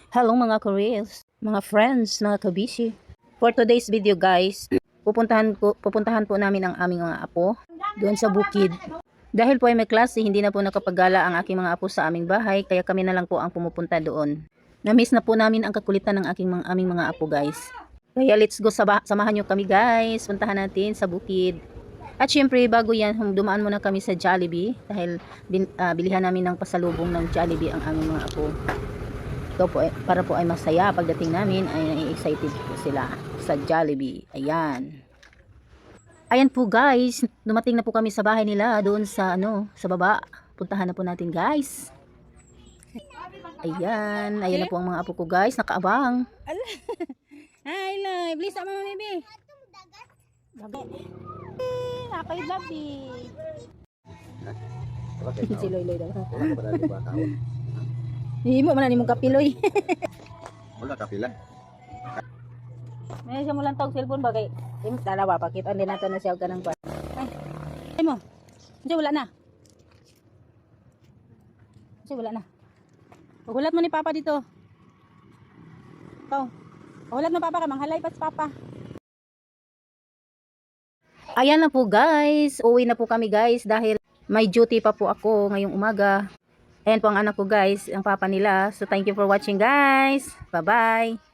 Hello mga Koreans, mga friends, mga kabishi. For today's video guys, pupuntahan po namin ang aming mga apo doon sa bukid. Dahil po ay may klase, hindi na po nakapagala ang aking mga apo sa aming bahay, kaya kami na lang po ang pumupunta doon. Na-miss na po namin ang kakulitan ng aming mga apo guys. Kaya let's go, samahan nyo kami guys, puntahan natin sa bukid. At syempre bago yan, dumaan muna kami sa Jollibee dahil bilihan namin ng pasalubong ng Jollibee ang aming mga apo. Para po ay masaya pagdating namin ay excited po sila sa Jollibee. Ayan po guys, dumating na po kami sa bahay nila doon sa sa baba. Puntahan na po natin guys. Ayan na po ang mga apo ko guys, nakaabang. Hi Loy, please sama mo baby. Ako'y baby. Si Loy daw. Hindi mo man mong kapiloy. Wala kapila. May siya mo lang tawag cellphone bagay. Dalawa pakita din nato na siya kanang pa. Ay mo. Diyan wala na. Diyan wala na. Pagulat mo ni Papa dito. Ikaw. Pagulat mo Papa ka manghalay pa si Papa. Ayan na po guys. Uwi na po kami guys dahil may duty pa po ako ngayong umaga. Ayan po ang anak ko guys, ang papa nila. So thank you for watching guys. Bye bye.